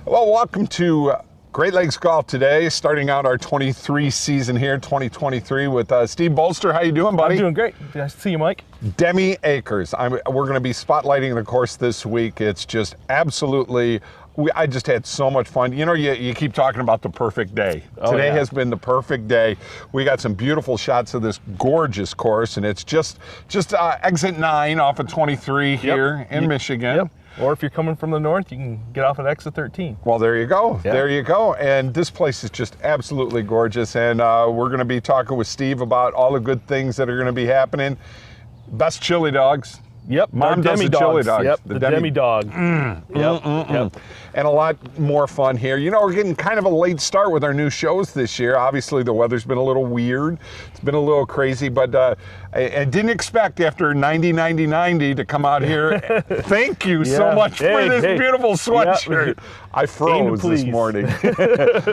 Well, welcome to Great Lakes Golf today, starting out our 23 season here, 2023, with Steve Bolster. How you doing, buddy? I'm doing great. Nice to see you, Mike. Demi Acres. We're going to be spotlighting the course this week. It's just absolutely, I just had so much fun. You know, you keep talking about the perfect day. Today has been the perfect day. We got some beautiful shots of this gorgeous course, and it's just exit 9 off of 23 here in Michigan. Yep. Or if you're coming from the north, you can get off at exit 13. Well, there you go. Yeah. There you go. And this place is just absolutely gorgeous. And we're going to be talking with Steve about all the good things that are going to be happening. Best chili dogs. Yep, Mom does the chili dogs. Yep, the Demi dog. Yep. And a lot more fun here. You know, we're getting kind of a late start with our new shows this year. Obviously, the weather's been a little weird. It's been a little crazy, but I didn't expect after 90 to come out here. Thank you so much for this beautiful sweatshirt. Yep. I froze this morning.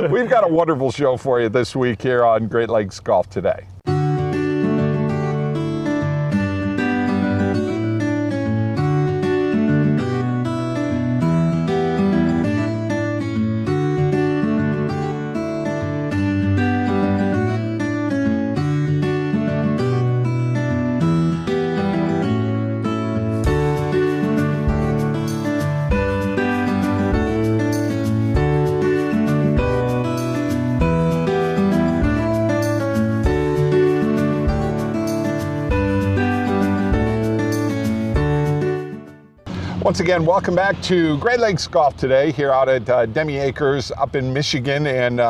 We've got a wonderful show for you this week here on Great Lakes Golf Today. Once again, welcome back to Great Lakes Golf today here out at Demi Acres up in Michigan. And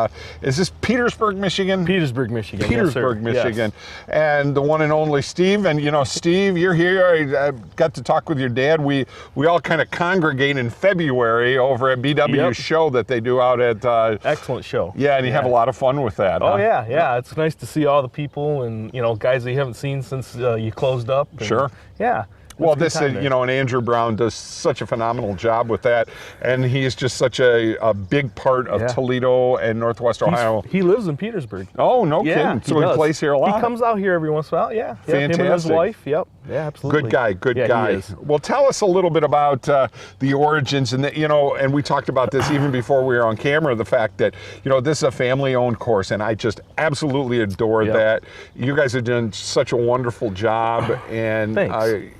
is this Petersburg, Michigan? Petersburg, Michigan. Petersburg, Michigan. Yes. And the one and only Steve. And you know, Steve, you're here. I got to talk with your dad. We all kind of congregate in February over at BW's show that they do out at... Excellent show. Yeah, and you have a lot of fun with that. Oh, yeah. It's nice to see all the people and, you know, guys that you haven't seen since you closed up. And, sure. Yeah. Well, this is, you know, and Andrew Brown does such a phenomenal job with that, and he is just such a big part of Toledo and Northwest Ohio. He lives in Petersburg. Oh, no kidding. So he plays here a lot. He comes out here every once in a while, Fantastic. Him and his wife, Yeah, absolutely. Good guy. Well, tell us a little bit about the origins, and you know, and we talked about this even before we were on camera, the fact that, you know, this is a family-owned course, and I just absolutely adore that. You guys have done such a wonderful job, and thanks.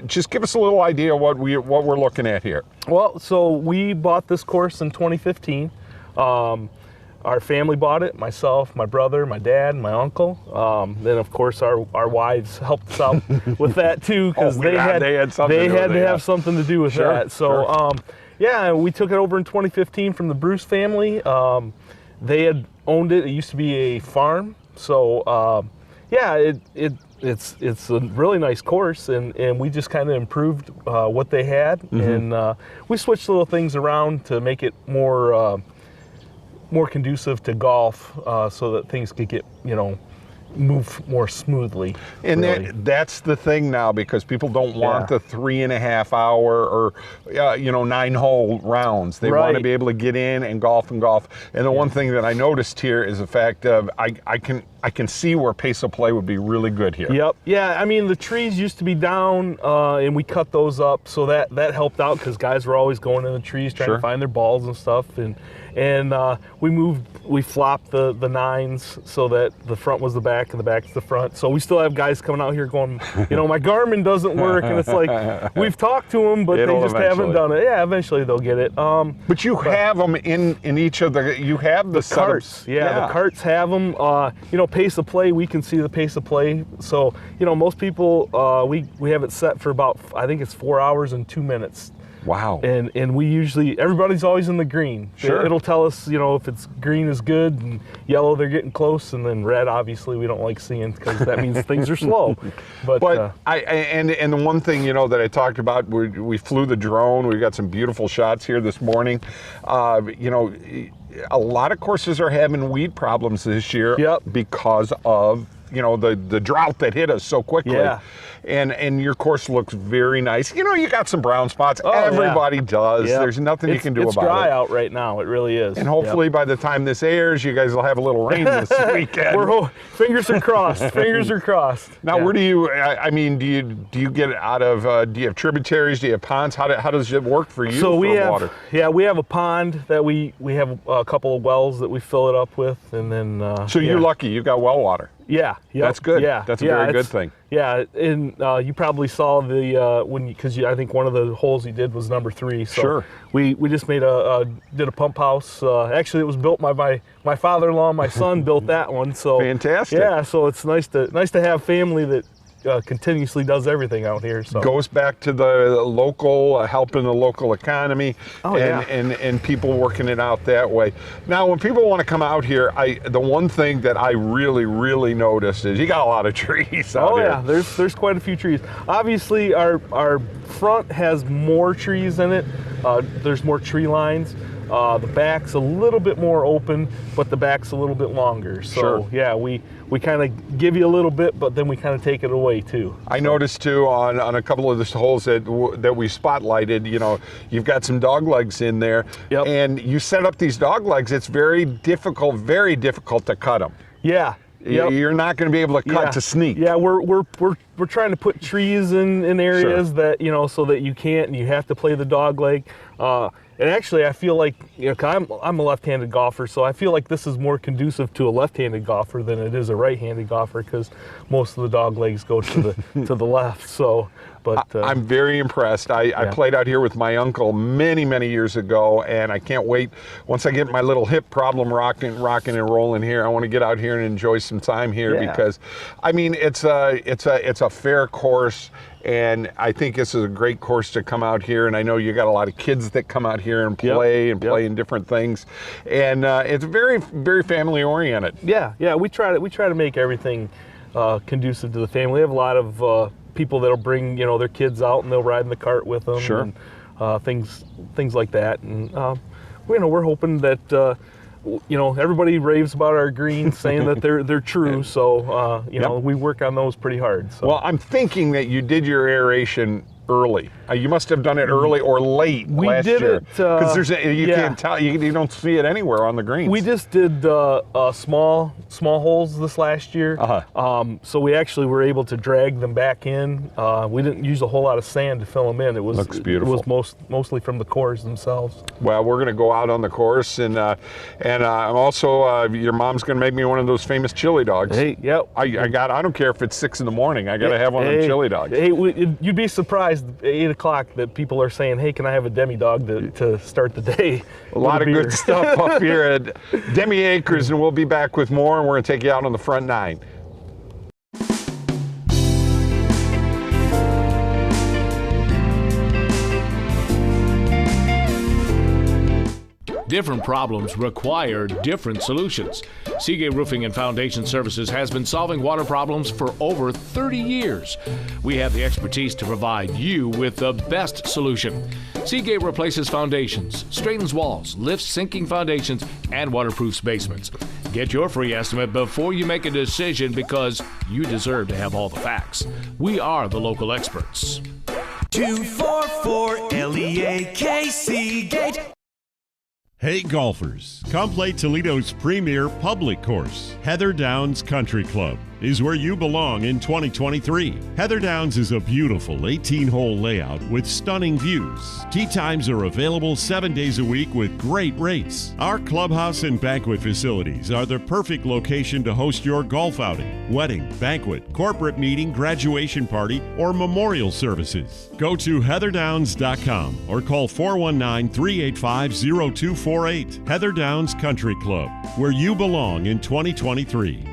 Just give us a little idea what we're looking at here. Well, so we bought this course in 2015. Our family bought it, myself, my brother, my dad, and my uncle. Then, of course, our wives helped us out with that, too, because they had to have something to do with that. So, yeah, we took it over in 2015 from the Bruce family. They had owned it. It used to be a farm. So, yeah, it's a really nice course, and we just kind of improved what they had, and we switched little things around to make it more conducive to golf, so that things could get, you know, move more smoothly. And that's the thing now, because people don't want the 3.5 hour or 9-hole rounds. They want to be able to get in and golf. And the one thing that I noticed here is the fact of I can see where pace of play would be really good here. Yep. Yeah. I mean, the trees used to be down, and we cut those up, so that helped out, because guys were always going in the trees trying to find their balls and stuff. And we flopped the 9s so that the front was the back and the back's the front. So we still have guys coming out here going, you know, my Garmin doesn't work, and it's like, we've talked to them, but they just haven't done it. Yeah, eventually they'll get it. But you have them in each of you have the carts. The carts have them. You know, pace of play, we can see the pace of play. So, you know, most people, we have it set for about, I think it's 4 hours and 2 minutes. Wow. And we usually, everybody's always in the green. Sure. It'll tell us, you know, if it's green is good, and yellow they're getting close, and then red obviously we don't like seeing, because that means things are slow. But and the one thing, you know, that I talked about, we flew the drone. We got some beautiful shots here this morning. You know, a lot of courses are having weed problems this year because of you know, the drought that hit us so quickly. Yeah. And your course looks very nice. You know, you got some brown spots. Oh, everybody does. Yep. There's nothing you can do about it. It's dry out right now. It really is. And hopefully by the time this airs, you guys will have a little rain this weekend. Fingers are crossed. Fingers are crossed. Now, where do you? I mean, do you get out of? Do you have tributaries? Do you have ponds? How does it work for you? So we have water? Yeah, we have a pond that we have a couple of wells that we fill it up with, and then. So you're lucky. You got well water. Yeah, that's good. Yeah, that's a very good thing. Yeah, and you probably saw the because I think one of the holes you did was number 3. So sure. We just made did a pump house. Actually, it was built by my father-in-law. My son built that one. So fantastic. Yeah, so it's nice to have family that continuously does everything out here. So goes back to the local, helping the local economy, and people working it out that way. Now, when people want to come out here, the one thing that I really noticed is you got a lot of trees out here. Oh yeah, there's quite a few trees. Obviously, our front has more trees in it. There's more tree lines. The back's a little bit more open, but the back's a little bit longer. So sure. Yeah, we kind of give you a little bit, but then we kind of take it away too. I noticed too on a couple of the holes that we spotlighted, you know, you've got some dog legs in there. Yep. And you set up these dog legs. It's very difficult to cut them. Yeah. Yep. You're not going to be able to cut to sneak. Yeah, we're trying to put trees in areas sure. that, you know, so that you can't and you have to play the dog leg. And actually, I feel like, you know, 'cause I'm a left-handed golfer, so I feel like this is more conducive to a left-handed golfer than it is a right-handed golfer, because most of the dog legs go to the to the left. So, but I'm very impressed. I played out here with my uncle many years ago, and I can't wait. Once I get my little hip problem rocking and rolling here, I want to get out here and enjoy some time here because, I mean, it's a fair course. And I think this is a great course to come out here. And I know you got a lot of kids that come out here and play in different things. And it's very family oriented. Yeah, we try to make everything conducive to the family. We have a lot of people that'll bring, you know, their kids out and they'll ride in the cart with them. Sure. And things like that. And you know, we're hoping that. You know, everybody raves about our greens, saying that they're true. So, you know, we work on those pretty hard. So. Well, I'm thinking that you did your aeration early. You must have done it early or late last year. We did it because you can't tell. You don't see it anywhere on the greens. We just did small holes this last year. So we actually were able to drag them back in. We didn't use a whole lot of sand to fill them in. Looks beautiful. It was mostly from the cores themselves. Well, we're going to go out on the course, and I'm also your mom's going to make me one of those famous chili dogs. Hey, yep. I don't care if it's 6 in the morning. I got to have one of them chili dogs. Hey, you'd be surprised at 8 o'clock that people are saying, "Hey, can I have a Demi dog to start the day?" A lot of good stuff up here at Demi Acres, and we'll be back with more, and we're going to take you out on the front 9. Different problems require different solutions. Seagate Roofing and Foundation Services has been solving water problems for over 30 years. We have the expertise to provide you with the best solution. Seagate replaces foundations, straightens walls, lifts sinking foundations, and waterproofs basements. Get your free estimate before you make a decision, because you deserve to have all the facts. We are the local experts. 244 LEAK Seagate. Hey golfers, come play Toledo's premier public course. Heatherdowns Country Club is where you belong in 2023. Heatherdowns is a beautiful 18-hole layout with stunning views. Tee times are available 7 days a week with great rates. Our clubhouse and banquet facilities are the perfect location to host your golf outing, wedding, banquet, corporate meeting, graduation party, or memorial services. Go to heatherdowns.com or call 419-385-0248. Heatherdowns Country Club, where you belong in 2023.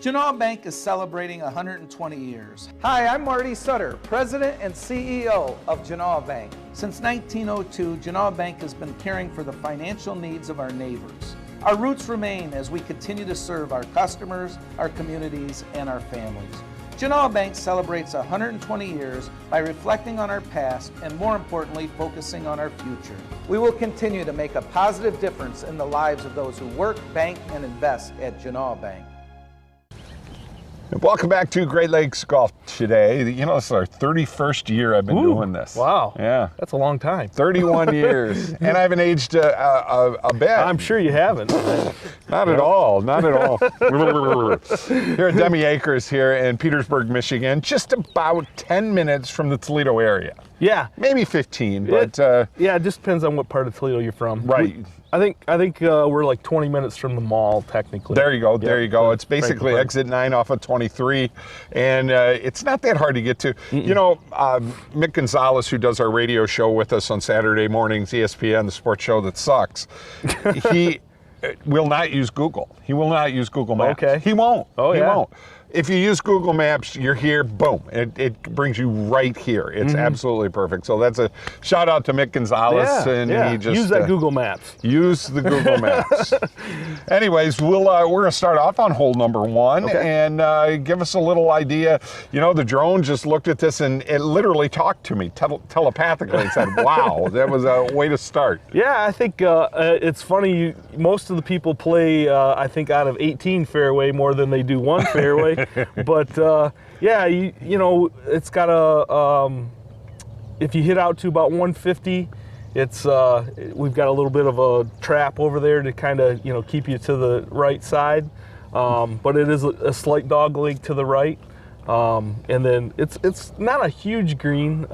Genoa Bank is celebrating 120 years. Hi, I'm Marty Sutter, President and CEO of Genoa Bank. Since 1902, Genoa Bank has been caring for the financial needs of our neighbors. Our roots remain as we continue to serve our customers, our communities, and our families. Genoa Bank celebrates 120 years by reflecting on our past and, more importantly, focusing on our future. We will continue to make a positive difference in the lives of those who work, bank, and invest at Genoa Bank. Welcome back to Great Lakes Golf today. You know, this is our 31st year I've been doing this. Wow. Yeah. That's a long time. 31 years. And I haven't aged a bit. I'm sure you haven't. Not at all. Not at all. Here at Demi Acres here in Petersburg, Michigan, just about 10 minutes from the Toledo area. Yeah. Maybe 15, but... yeah, it just depends on what part of Toledo you're from. Right. I think we're like 20 minminutes from the mall, technically. There you go. Yep. There you go. It's basically exit 9 off of 23, and it's not that hard to get to. You know, Mick Gonzalez, who does our radio show with us on Saturday mornings, ESPN, the sports show that sucks, he will not use Google. He will not use Google Maps. Okay. He won't. Oh, he yeah. won't. If you use Google Maps, you're here, boom. It brings you right here. It's absolutely perfect. So that's a shout out to Mick Gonzalez. Yeah, He just, use that Google Maps. Use the Google Maps. Anyways, we're going to start off on hole number 1 and give us a little idea. You know, the drone just looked at this and it literally talked to me telepathically and said, wow, that was a way to start. Yeah, I think it's funny. Most of the people play, I think, out of 18 fairway more than they do 1 fairway. But yeah, you know, it's got a, if you hit out to about 150, it's we've got a little bit of a trap over there to kind of, you know, keep you to the right side. But it is a slight dog leg to the right. And then it's not a huge green.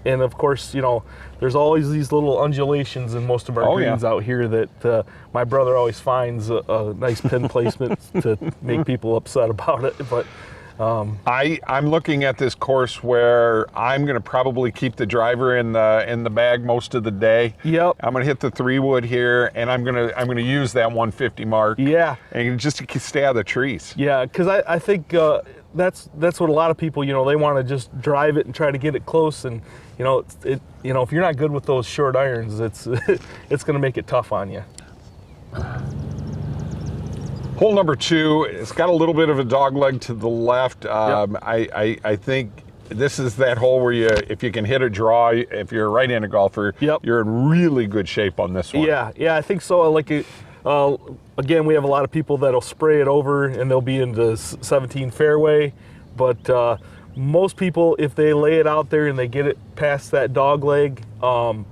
And of course, you know, there's always these little undulations in most of our greens out here that my brother always finds a nice pin placement to make people upset about it. But I'm looking at this course where I'm going to probably keep the driver in the bag most of the day. Yep. I'm going to hit the 3-wood here, and I'm going to use that 150 mark. Yeah. And just to stay out of the trees. Yeah, because I think that's what a lot of people, you know, they want to just drive it and try to get it close, and you know, you know, if you're not good with those short irons, it's it's going to make it tough on you. Hole number 2, it's got a little bit of a dog leg to the left. I think this is that hole where if you can hit a draw, if you're a right-handed golfer, you're in really good shape on this one. Yeah, I think so. Like, again, we have a lot of people that'll spray it over and they'll be into 17 fairway, but most people, if they lay it out there and they get it past that dog leg, you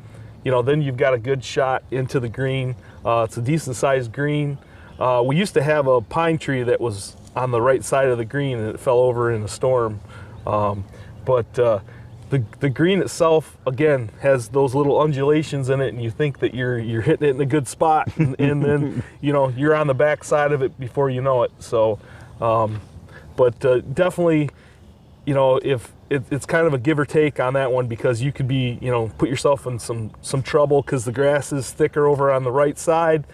know, then you've got a good shot into the green. It's a decent-sized green. We used to have a pine tree that was on the right side of the green and it fell over in a storm. But the green itself, again, has those little undulations in it, and you think that you're hitting it in a good spot, and then, you know, you're on the back side of it before you know it. So, but definitely, you know, if it's kind of a give or take on that one, because you could be, you know, put yourself in some trouble because the grass is thicker over on the right side.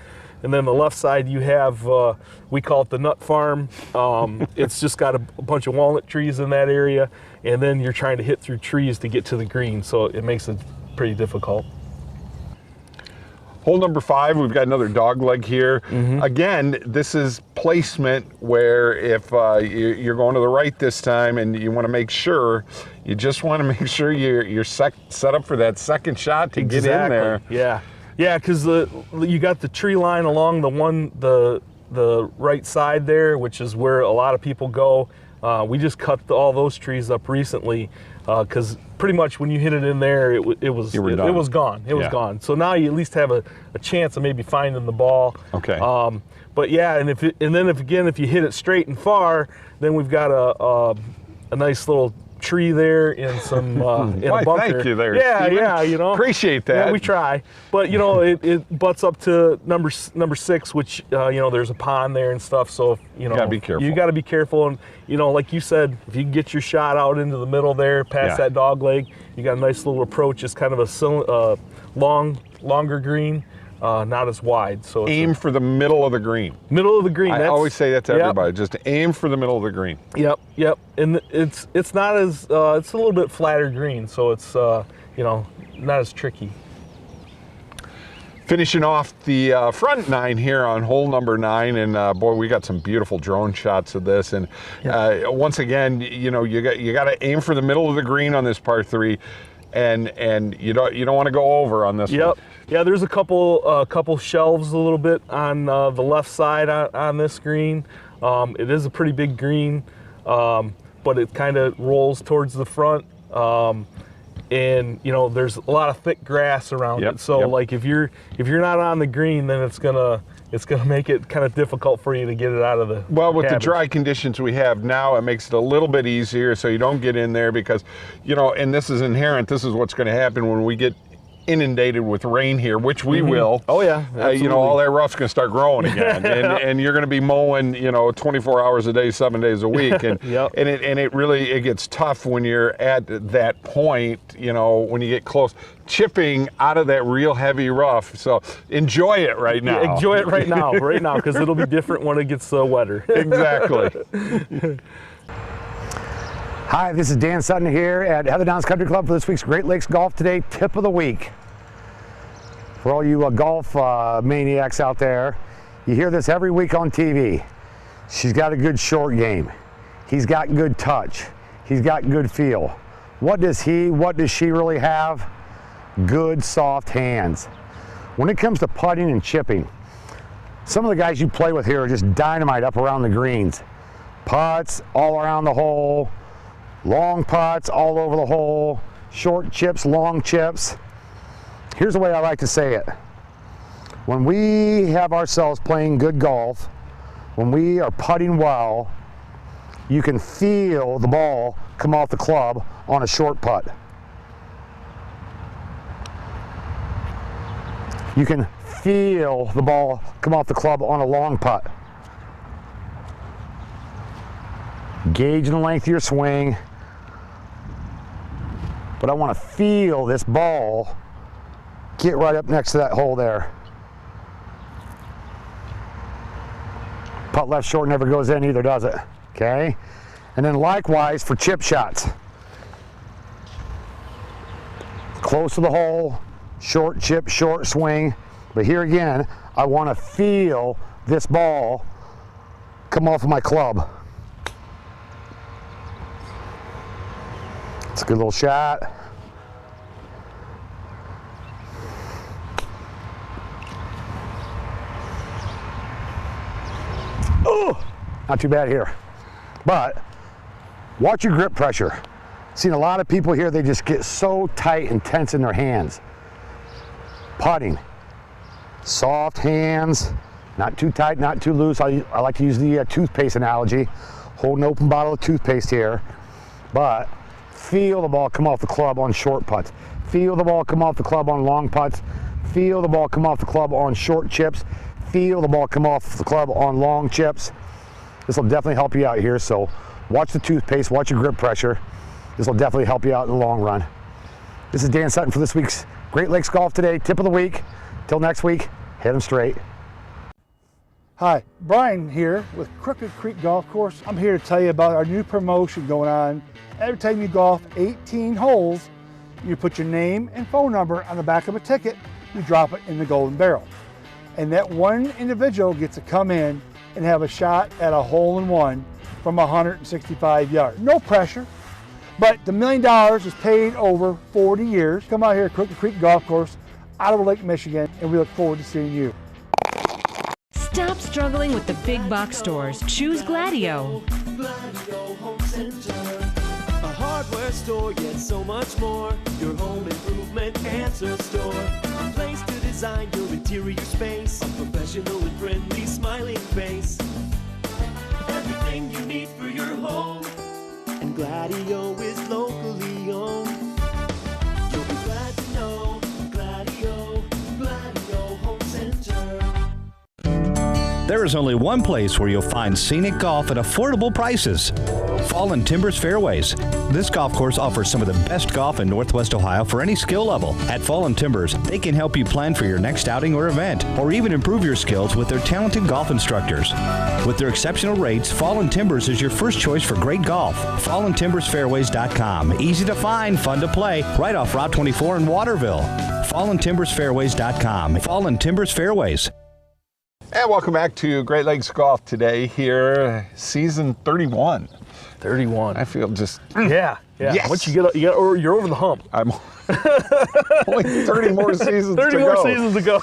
And then the left side, you have, we call it the nut farm. It's just got a bunch of walnut trees in that area. And then you're trying to hit through trees to get to the green. So it makes it pretty difficult. Hole number 5, we've got another dog leg here. Again, this is placement where if you're going to the right this time and you want to make sure, you just want to make sure you're set up for that second shot to get in there. Yeah, because you got the tree line along the right side there, which is where a lot of people go. We just cut all those trees up recently because pretty much when you hit it in there, it was gone. It was gone. So now you at least have a chance of maybe finding the ball. Okay. But yeah, and if you hit it straight and far, then we've got a nice little tree there in some in a bunker. Thank you there, yeah, Steven. Yeah, you know, appreciate that. Yeah, we try, but you know, it butts up to number 6, which you know, there's a pond there and stuff. So you know, you gotta be careful. You got to be careful, and you know, like you said, if you can get your shot out into the middle there, past that dog leg, you got a nice little approach. It's kind of a longer green. Not as wide. So aim for the middle of the green. Middle of the green. I always say that to everybody. Just aim for the middle of the green. Yep. And it's not as it's a little bit flatter green, so it's you know, not as tricky. Finishing off the front 9 here on hole number 9, and boy, we got some beautiful drone shots of this. And once again, you know, you got to aim for the middle of the green on this par 3, and you don't want to go over on this one. Yeah, there's a couple shelves a little bit on the left side on this green. It is a pretty big green, but it kind of rolls towards the front. And you know, there's a lot of thick grass around it. So like if you're not on the green, then it's gonna make it kind of difficult for you to get it out of the Well, with cabbage. the dry conditions we have now, it makes it a little bit easier so you don't get in there because, you know, and this is inherent, this is what's going to happen when we get inundated with rain here, which we will. Oh yeah, You know, all that rough's going to start growing again, and you're going to be mowing, you know, 24 hours a day, 7 days a week, and and it really gets tough when you're at that point. You know, when you get close, chipping out of that real heavy rough. So enjoy it right now. Yeah, enjoy it right now, because it'll be different when it gets wetter. Exactly. Hi, this is Dan Sutton here at Heatherdowns Country Club for this week's Great Lakes Golf Today Tip of the Week. For all you golf maniacs out there, you hear this every week on TV. She's got a good short game. He's got good touch. He's got good feel. What does she really have? Good soft hands. When it comes to putting and chipping, some of the guys you play with here are just dynamite up around the greens. Putts all around the hole, long putts all over the hole, short chips, long chips. Here's the way I like to say it. When we have ourselves playing good golf, when we are putting well, you can feel the ball come off the club on a short putt. You can feel the ball come off the club on a long putt. Gauge the length of your swing. But I want to feel this ball get right up next to that hole there. Putt left short never goes in either, does it? Okay? And then likewise for chip shots. Close to the hole, short chip, short swing. But here again, I want to feel this ball come off of my club. It's a good little shot. Oh, not too bad here. But watch your grip pressure. Seen a lot of people here, they just get so tight and tense in their hands. Putting, soft hands, not too tight, not too loose. I like to use the toothpaste analogy. Hold an open bottle of toothpaste here, but feel the ball come off the club on short putts. Feel the ball come off the club on long putts. Feel the ball come off the club on short chips. Feel the ball come off the club on long chips. This will definitely help you out here, so watch the toothpaste, watch your grip pressure. This will definitely help you out in the long run. This is Dan Sutton for this week's Great Lakes Golf Today Tip of the Week. Till next week, hit 'em straight. Hi, Brian here with Crooked Creek Golf Course. I'm here to tell you about our new promotion going on. Every time you golf 18 holes, you put your name and phone number on the back of a ticket, you drop it in the golden barrel. And that one individual gets to come in and have a shot at a hole-in-one from 165 yards. No pressure, but the $1 million is paid over 40 years. Come out here at Crooked Creek Golf Course, out of Lake Michigan, and we look forward to seeing you. Stop struggling with the big box stores. Choose Gladio. Gladio Home Center. A hardware store, yet so much more. Your home improvement answer store. A place to design your interior space. A professional and friendly smiling face. Everything you need for your home. And Gladio is locally owned. You'll be glad to know Gladio Home Center. There is only one place where you'll find scenic golf at affordable prices. Fallen Timbers Fairways. This golf course offers some of the best golf in Northwest Ohio for any skill level. At Fallen Timbers, they can help you plan for your next outing or event, or even improve your skills with their talented golf instructors. With their exceptional rates, Fallen Timbers is your first choice for great golf. FallenTimbersFairways.com. Easy to find, fun to play, right off Route 24 in Waterville. FallenTimbersFairways.com. Fallen Timbers Fairways. And welcome back to Great Lakes Golf Today here, season 31. 31. I feel just Yeah, Yeah. Yes. Once you get, or you're over the hump. I'm only 30 more seasons 30 to more go. seasons to go.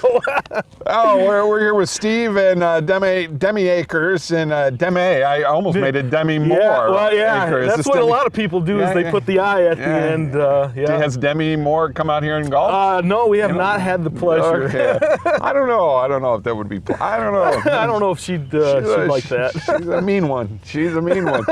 Oh, we're here with Steve and Demi Acres and Demi. I almost made it Demi Moore. Yeah, well, yeah. Acres. That's what Demi? a lot of people do is they put the I at the end. Yeah. Has Demi Moore come out here and golf? No, we have not had the pleasure. Okay. I don't know if that would be. I don't know. I don't know if she'd like that. She's a mean one. She's a mean one.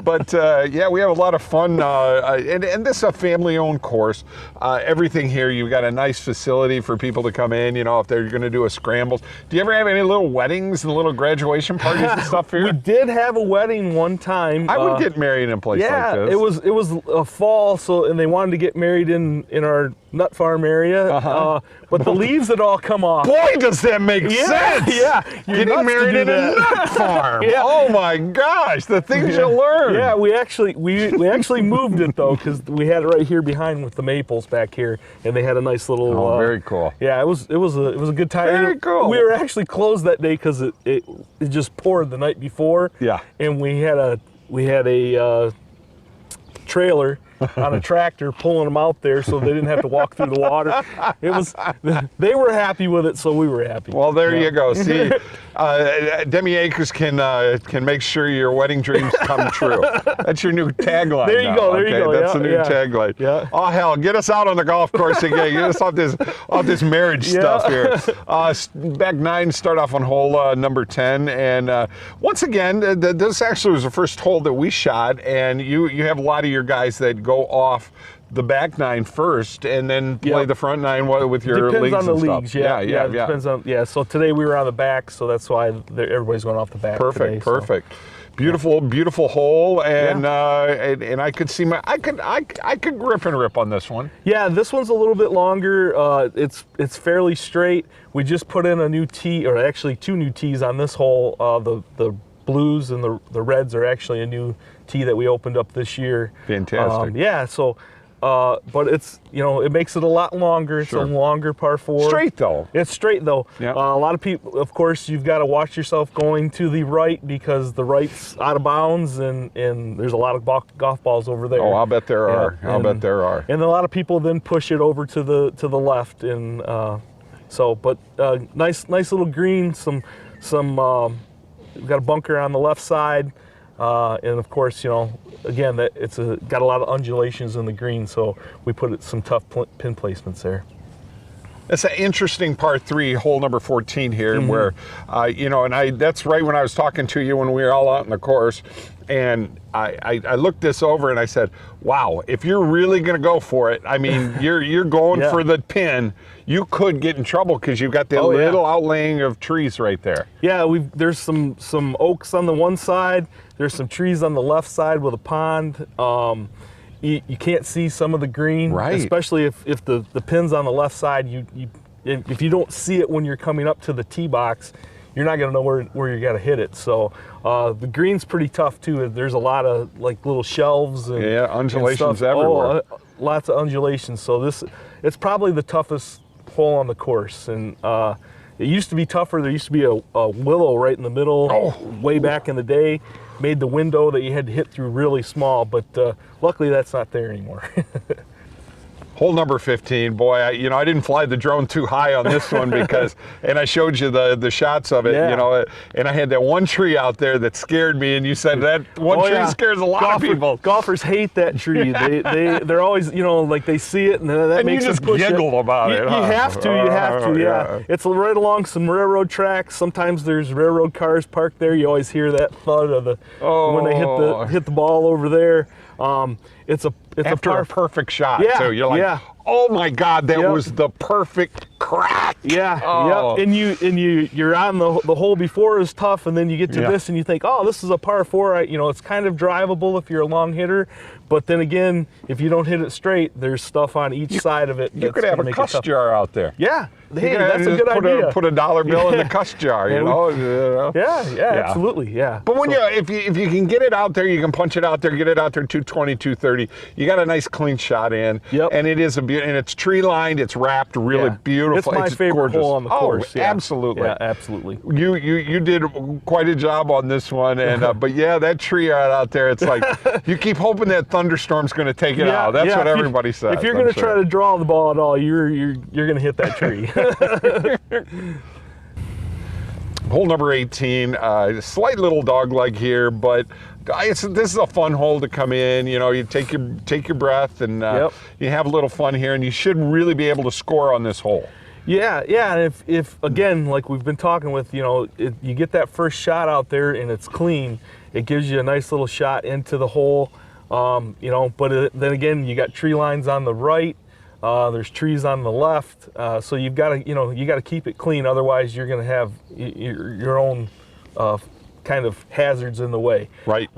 But yeah, we have a lot of fun. And this is a family-owned course. Everything here, you've got a nice facility for people to come in, if they're going to do a scrambles. Do you ever have any little weddings and little graduation parties and stuff here? We did have a wedding one time. I would get married in a place like this. Yeah, it was a fall, and they wanted to get married in our nut farm area. But the leaves had all come off. Boy, does that make sense! Yeah, getting married in a nut farm. Yeah. Oh my gosh, the things you learn. Yeah, we actually moved it though, because we had it right here behind with the maples back here, and they had a nice little. Oh, very cool. Yeah, it was a good time. Very cool. We were actually closed that day because it just poured the night before. Yeah. And we had a trailer on a tractor pulling them out there so they didn't have to walk through the water. They were happy with it, so we were happy. Well, there you go. See, Demi Acres can make sure your wedding dreams come true. That's your new tagline. There you go. There you go. That's the new tagline. Yeah. Oh hell, get us out on the golf course again. Get us off this marriage stuff here. Back 9, start off on hole number 10, and once again, this actually was the first hole that we shot, and you have a lot of your guys that go off the back 9 first and then play the front 9 with your depends leagues on the and leagues. stuff. Yeah. Depends on. Yeah. So today we were on the back, so that's why everybody's going off the back. Perfect. Today, Perfect. Beautiful hole, and I could see I could grip and rip on this one. Yeah, this one's a little bit longer. It's fairly straight. We just put in a new tee, or actually 2 new tees on this hole. The blues and the reds are actually a new tee that we opened up this year. Fantastic. Yeah, so but it's it makes it a lot longer. It's a longer par 4. Straight though. It's straight though. Yeah. A lot of people, of course, you've got to watch yourself going to the right because the right's out of bounds and there's a lot of golf balls over there. Oh, I'll bet there are. Yeah, I'll bet there are. And a lot of people then push it over to the left, and nice little green. We've got a bunker on the left side. And of course, again, it's got a lot of undulations in the green, so we put some tough pin placements there. It's an interesting par 3, hole number 14 here, where, that's right when I was talking to you when we were all out in the course, and I looked this over and I said, wow, if you're really going to go for it, I mean, you're going for the pin, you could get in trouble because you've got that little outlaying of trees right there. Yeah, there's some oaks on the one side, there's some trees on the left side with a pond. You can't see some of the green, especially if the pin's on the left side. If you don't see it when you're coming up to the tee box, you're not going to know where you got to hit it. So the green's pretty tough too. There's a lot of like little shelves and undulations everywhere. Lots of undulations. So it's probably the toughest hole on the course. And it used to be tougher. There used to be a willow right in the middle, way back in the day. Made the window that you had to hit through really small, but luckily that's not there anymore. Hole number 15, boy, I didn't fly the drone too high on this one because, and I showed you the shots of it, and I had that one tree out there that scared me, and you said that one tree scares a lot of people. Golfers hate that tree. They're always, like they see it, and that makes them push it. And you just giggle about it. You have to, yeah. It's right along some railroad tracks. Sometimes there's railroad cars parked there. You always hear that thud of when they hit the ball over there. It's a perfect shot too. You're like, oh my God, that was the perfect crack. And you're on the hole before is tough, and then you get to this and you think, oh, this is a par 4. It's kind of drivable if you're a long hitter, but then again, if you don't hit it straight, there's stuff on each side of it. You could have a cuss jar out there. Yeah. Hey, that's a good idea. Put a $1 bill in the cuss jar, Yeah, absolutely, yeah. But when if you can get it out there, you can punch it out there, get it out there 220, 230. You got a nice clean shot in, and it is a and it's tree lined. It's wrapped really beautiful. It's my favorite hole on the course. Yeah. Absolutely. Yeah, absolutely. You did quite a job on this one, and but yeah, that tree out there, it's like you keep hoping that thunderstorm's going to take it out. That's what everybody says. If you're going to try to draw the ball at all, you're going to hit that tree. Hole number 18, slight little dog leg here, but this is a fun hole to come in. You know, you take your breath, and you have a little fun here, and you should really be able to score on this hole. Yeah, and if again, like we've been talking with, you know, you get that first shot out there and it's clean, it gives you a nice little shot into the hole. You know, but then again, you got tree lines on the right. There's trees on the left, so you got to keep it clean. Otherwise, you're going to have your own kind of hazards in the way. Right.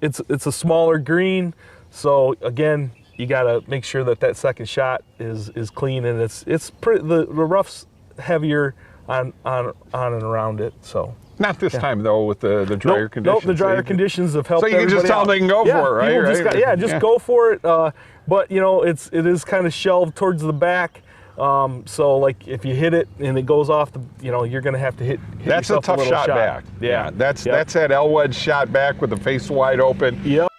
It's a smaller green, so again, you got to make sure that second shot is clean, and it's pretty. The rough's heavier on and around it, so. Not this time though, with the drier conditions. Nope, the drier conditions have helped. So you can just tell them they can go for it, right? Just go for it. But you know, it is kind of shelved towards the back. So like if you hit it and it goes off, you're going to have to hit. That's a tough shot back. Yeah, that's that L-wedge shot back with the face wide open. Yep.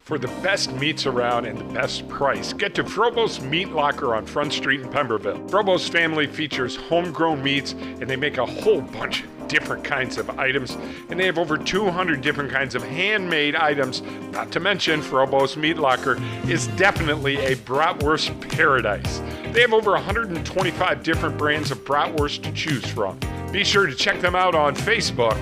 For the best meats around and the best price, get to Frobos Meat Locker on Front Street in Pemberville. Frobos family features homegrown meats, and they make a whole bunch of different kinds of items, and they have over 200 different kinds of handmade items. Not to mention, Frobos Meat Locker is definitely a bratwurst paradise. They have over 125 different brands of bratwurst to choose from. Be sure to check them out on Facebook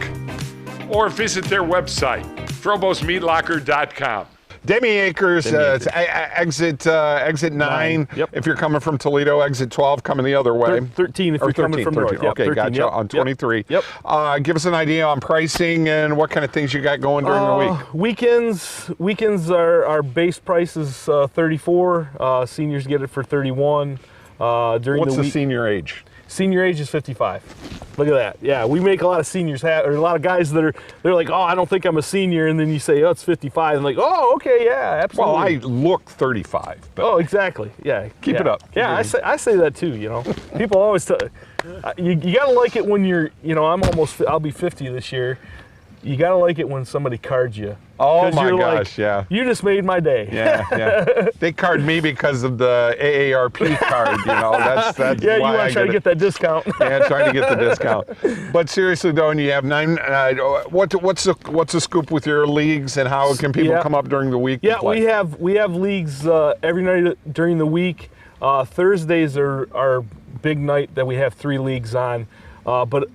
or visit their website, frobosmeatlocker.com. Demi Acres, it's exit 9. Yep. If you're coming from Toledo, exit 12 coming the other way. 13 if you're coming from north. Yep, okay, 13, gotcha. On 23. Yep. Give us an idea on pricing and what kind of things you got going during the week. Weekends our base price is 34. Seniors get it for 31. What's the senior age? Senior age is 55. Look at that. Yeah, we make a lot of seniors or a lot of guys they're like, oh, I don't think I'm a senior, and then you say, oh, it's 55, and like, oh, okay, yeah, absolutely. Well, I look 35. But oh, exactly. Yeah. Keep it up. Yeah, I say that too. You know, people always tell you gotta like it when you're, I'll be 50 this year. You gotta like it when somebody cards you. Oh my gosh, yeah. You just made my day. Yeah. They card me because of the AARP card, That's yeah, why you want to try to get that discount. Yeah, trying to get the discount. But seriously though, and you have 9. What's the scoop with your leagues, and how can people come up during the week? Yeah, we have leagues every night during the week. Thursdays are our big night that we have 3 leagues on, but.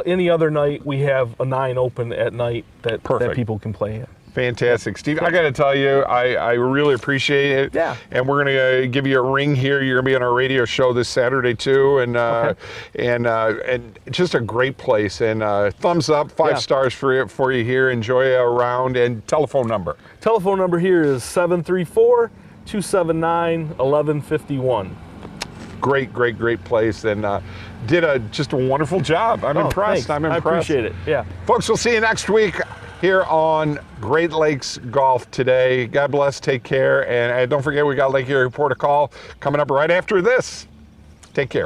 Any other night, we have a 9 open at night that people can play in. Fantastic. Steve, I got to tell you, I really appreciate it. Yeah. And we're going to give you a ring here. You're going to be on our radio show this Saturday, too. And just a great place. And thumbs up, 5 stars for you here. Enjoy a round. And telephone number. Telephone number here is 734-279-1151. Great place, and did just a wonderful job. I'm impressed. Thanks. I'm impressed. I appreciate it. Yeah. Folks, we'll see you next week here on Great Lakes Golf Today. God bless, take care, and don't forget we got Lake Erie Port of Call coming up right after this. Take care.